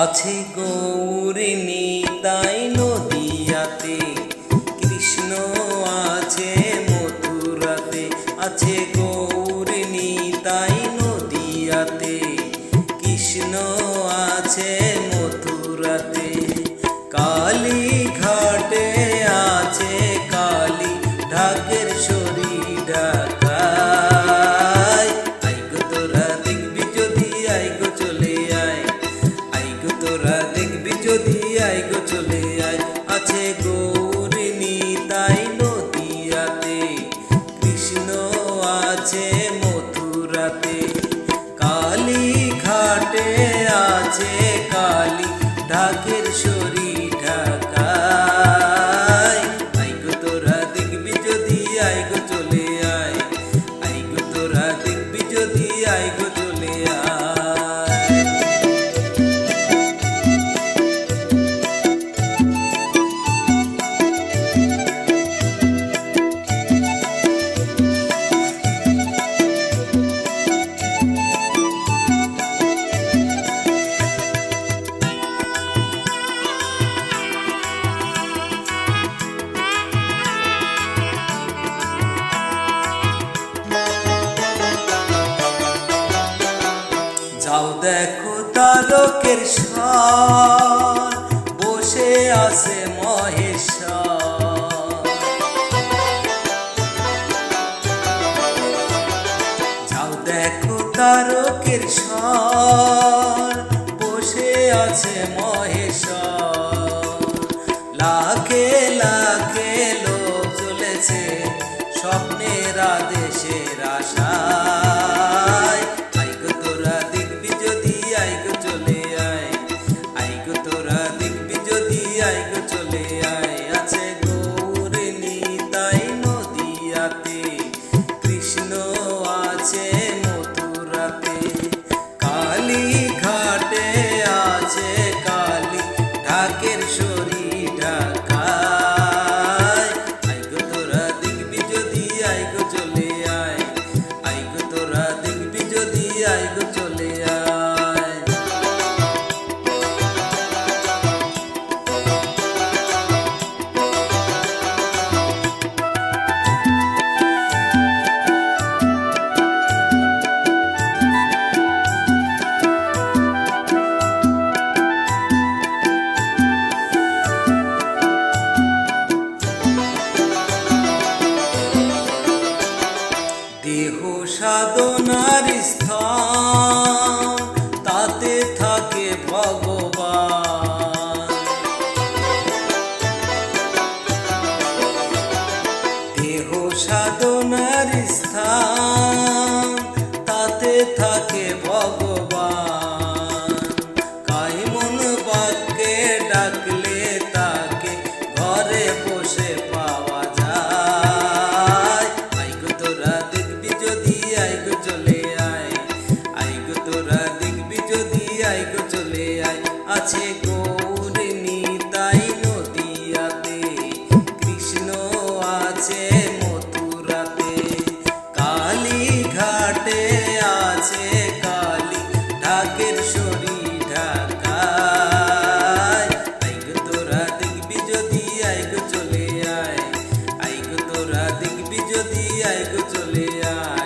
আছে গৌরী নিতাই নদিয়াতে, কৃষ্ণ আছে মথুরাতে। আছে গৌরী নিতাই নদিয়াতে, কৃষ্ণ আছে মথুরাতে। কালী ঘাটে আছে কালী, ঢাকের শরী ঢাকায়। আইগো তোরা দেখবি যদি আইগো চলে আয়, আইগো তোরা দেখবি যদি আইগো চলে আয়। আছে গৌরী নিতাই নদিয়াতে, কৃষ্ণ আছে মথুরাতে। কালী ঘাটে আছে কালী, ঢাকের শরী ঢাকায়। আইগো তোরা দেখবি যদি আইগো চলে আয়, আইগো তোরা দেখবি যদি আইগো চলে আয়। যাও দেখো তারকের স্বর, বসে আছে মহেশ্বর। যাও দেখো তারকের স্বর, বসে আছে মহেশ্বর। লাখে লাখে লোক চলেছে স্বপ্নের আদেশের আশায়। আইগো তোরা দেখবি যদি আইগো চলে আয়, আইগো তোরা দেখবি যদি আইগো চলে আয়। আছে গৌরী নিতাই নদিয়াতে, কৃষ্ণ আছে মথুরাতে। কালী ঘাটে আছে কালী, ঢাকের শরী ঢাকায়। আইগো তোরা দেখবি যদি আইগো চলে আয়, আইগো তোরা দেখবি যদি আইগো চলে আয়। দেহ সাধনার স্থান, তাতে থাকে ভগবান। দেহ সাধনার স্থান, তাতে থাকে ভগবান। কাইমন বাক্যে ডাকলে তাকে ঘরে বসে পাওয়া যায়। আইগো তোরা দেখবি যদি আইগো চলে আয়, আইগো তোরা দেখবি যদি আইগো চলে আয়। আছে গৌরী নিতাই নদিয়াতে, কৃষ্ণ আছে মথুরাতে। কালী ঘাটে আছে কালী, ঢাকের শরী ঢাকায়। আইগো তোরা দেখবি যদি আইগো চলে আয়, আইগো তোরা দেখবি যদি আইগো চলে আয়।